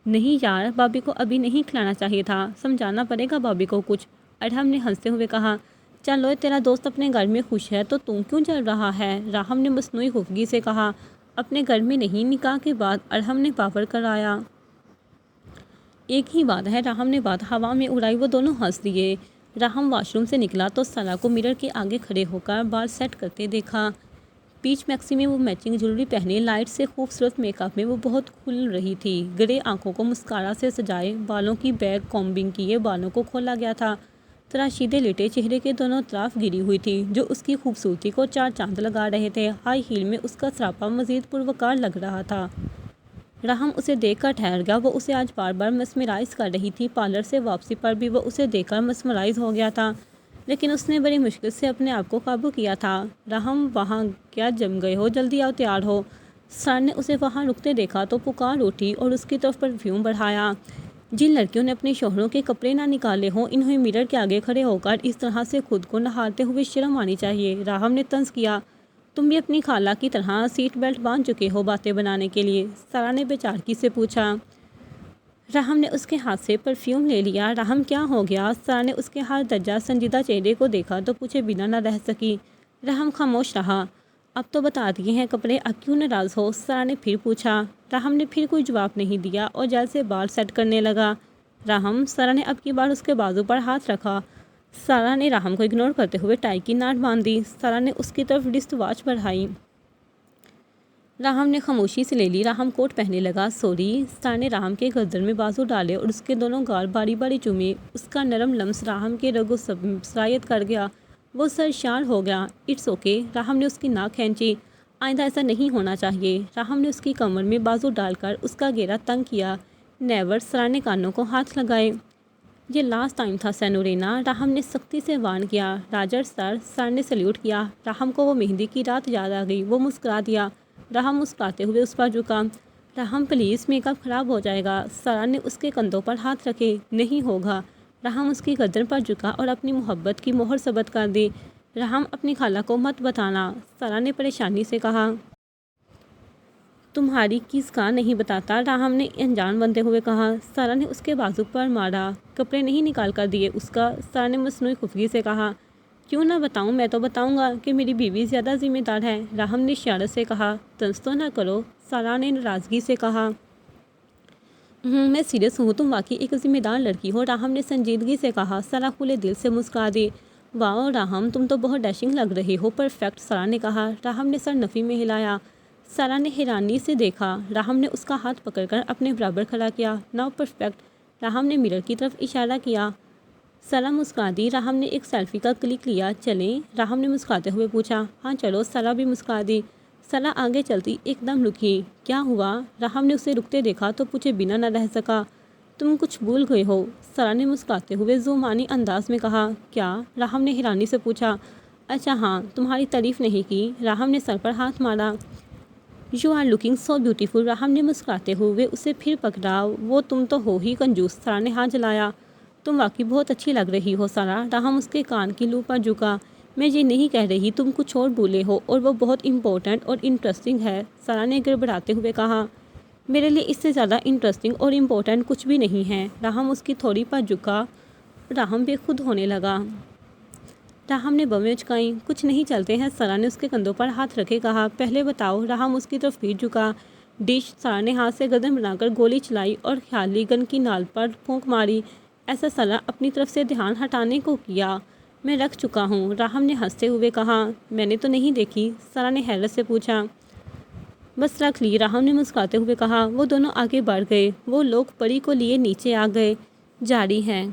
نہیں یار، بھابھی کو ابھی نہیں کھلانا چاہیے تھا، سمجھانا پڑے گا بھابھی کو کچھ، ارحم نے ہنستے ہوئے کہا۔ چلو تیرا دوست اپنے گھر میں خوش ہے تو تم کیوں جل رہا ہے؟ راہم نے مصنوعی خفگی سے کہا۔ اپنے گھر میں نہیں، نکاح کے بعد، ارحم نے پاور کرایا۔ ایک ہی بات ہے، راہم نے بات ہوا میں اڑائی۔ وہ دونوں ہنس دیے۔ راہم واش روم سے نکلا تو سارا کو مرر کے آگے کھڑے ہو کر بال سیٹ کرتے دیکھا۔ پیچ میکسی میں وہ میچنگ جویلری پہنے، لائٹ سے خوبصورت میک اپ میں وہ بہت کھل رہی تھی۔ گرے آنکھوں کو مسکارا سے سجائے، بالوں کی بیک کومبنگ کیے بالوں کو کھولا گیا تھا۔ تراشیدے لٹے چہرے کے دونوں طرف گری ہوئی تھی جو اس کی خوبصورتی کو چار چاند لگا رہے تھے۔ ہائی ہیل میں اس کا سراپا مزید پروکار لگ رہا تھا۔ راہم اسے دیکھ کر ٹھہر گیا۔ وہ اسے آج بار بار مسمرائز کر رہی تھی۔ پارلر سے واپسی پر بھی وہ اسے دیکھ کر مسمرائز ہو گیا تھا، لیکن اس نے بڑی مشکل سے اپنے آپ کو قابو کیا تھا۔ راہم، وہاں کیا جم گئے ہو؟ جلدی آؤ، تیار ہو۔ سار نے اسے وہاں رکتے دیکھا تو پکار اٹھی اور اس کی طرف پرفیوم بڑھایا۔ جن لڑکیوں نے اپنے شوہروں کے کپڑے نہ نکالے ہوں، انہیں مرر کے آگے کھڑے ہو کر اس طرح سے خود کو نہارتے ہوئے شرم آنی چاہیے۔ راہم نے طنز کیا۔ تم بھی اپنی خالہ کی طرح سیٹ بیلٹ باندھ چکے ہو باتیں بنانے کے لیے؟ سارا نے بے چارگی سے پوچھا۔ راہم نے اس کے ہاتھ سے پرفیوم لے لیا۔ راہم، کیا ہو گیا؟ سارا نے اس کے ہر درجہ سنجیدہ چہرے کو دیکھا تو پوچھے بنا نہ رہ سکی۔ راہم خاموش رہا۔ اب تو بتا دیے ہیں کپڑے، اب کیوں ناراض ہو؟ سارا نے پھر پوچھا۔ راہم نے پھر کوئی جواب نہیں دیا اور جیل سے بال سیٹ کرنے لگا۔ راہم، سارا نے اب کی بار اس کے بازو پر ہاتھ رکھا۔ سارا نے راہم کو اگنور کرتے ہوئے ٹائی کی ناٹ باندھ دی۔ سارا نے اس کی طرف رسٹ واچ بڑھائی۔ راہم نے خاموشی سے لے لی۔ راہم کوٹ پہننے لگا۔ سوری۔ سارا نے راہم کے گردن میں بازو ڈالے اور اس کے دونوں گال باری باری چومے۔ اس کا نرم لمس راہم کے رگوں سرایت کر گیا۔ وہ سرشار ہو گیا۔ It's okay. راہم نے اس کی ناک کھینچی۔ آئندہ ایسا نہیں ہونا چاہیے۔ راہم نے اس کی کمر میں بازو ڈال کر اس کا گھیرا تنگ کیا۔ نیور۔ سارا نے کانوں کو ہاتھ لگائے۔ یہ لاسٹ ٹائم تھا سینورینا، راہم نے سختی سے وارن کیا۔ راجر سر۔ سارا نے سلیوٹ کیا۔ راہم کو وہ مہندی کی رات یاد آ گئی۔ وہ مسکرا دیا۔ راہم مسکراتے ہوئے اس پر جھکا۔ راہم پلیز، میک اپ خراب ہو جائے گا۔ سارا نے اس کے کندھوں پر ہاتھ رکھے۔ نہیں ہوگا۔ راہم اس کی گردن پر جھکا اور اپنی محبت کی مہر ثبت کر دی۔ راہم، اپنی خالہ کو مت بتانا، سارا نے پریشانی سے کہا۔ تمہاری کس کا نہیں بتاتا، راہم نے انجان بنتے ہوئے کہا۔ سارا نے اس کے بازو پر مارا۔ کپڑے نہیں نکال کر دیے اس کا، سارا نے مصنوعی خفگی سے کہا۔ کیوں نہ بتاؤں، میں تو بتاؤں گا کہ میری بیوی زیادہ ذمہ دار ہے، راہم نے اشارے سے کہا۔ طنز تو نہ کرو، سارا نے ناراضگی سے کہا۔ میں سیریس ہوں، تم واقعی ایک ذمہ دار لڑکی ہو، راہم نے سنجیدگی سے کہا۔ سارا کھلے دل سے مسکرا دی۔ واؤ راہم، تم تو بہت ڈیشنگ لگ رہی ہو، پرفیکٹ، سارا نے کہا۔ راہم نے سر نفی میں ہلایا۔ سارا نے حیرانی سے دیکھا۔ راہم نے اس کا ہاتھ پکڑ کر اپنے برابر کھڑا کیا۔ ناؤ پرفیکٹ، راہم نے مرر کی طرف اشارہ کیا۔ سارا مسکرا دی۔ راہم نے ایک سیلفی کا کلک لیا۔ چلیں؟ راہم نے مسکراتے ہوئے پوچھا۔ ہاں چلو، سارا بھی مسکرا دی۔ سارا آگے چلتی ایک دم رکی۔ کیا ہوا؟ راہم نے اسے رکتے دیکھا تو پوچھے بنا نہ رہ سکا۔ تم کچھ بھول گئے ہو، سارا نے مسکراتے ہوئے ذومانی انداز میں کہا۔ کیا؟ راہم نے حیرانی سے پوچھا۔ اچھا ہاں، تمہاری تعریف نہیں کی، راہم نے سر پر ہاتھ مارا۔ You are looking so beautiful, Raham نے مسکراتے ہوئے اسے پھر پکڑا۔ وہ تم تو ہو ہی کنجوس، سارا نے ہاتھ جلایا۔ تم واقعی بہت اچھی لگ رہی ہو سارا، راہم اس کے کان کی لو پر جھکا۔ میں یہ نہیں کہہ رہی، تم کچھ اور بھولے ہو اور وہ بہت امپورٹنٹ اور انٹرسٹنگ ہے، سارا نے گڑبڑاتے ہوئے کہا۔ میرے لیے اس سے زیادہ انٹرسٹنگ اور امپورٹنٹ کچھ بھی نہیں ہے، راہم اس کی تھوڑی پر جھکا۔ راہم بے خود ہونے لگا۔ راہم نے بویں اچکائیں۔ کچھ نہیں چلتے ہیں، سارا نے اس کے کندھوں پر ہاتھ رکھے کہا۔ پہلے بتاؤ، راہم اس کی طرف پھر جھکا۔ ڈش، سارا نے ہاتھ سے گردن بنا کر گولی چلائی اور خیالی گن کی نال پر پھونک ماری۔ ایسا سارا اپنی طرف سے دھیان ہٹانے کو کیا۔ میں رکھ چکا ہوں، راہم نے ہنستے ہوئے کہا۔ میں نے تو نہیں دیکھی، سارا نے حیرت سے پوچھا۔ بس رکھ لی، راہم نے مسکراتے ہوئے کہا۔ وہ دونوں آگے بڑھ گئے۔ وہ لوگ پری کو لیے نیچے آ گئے۔ جاری ہے۔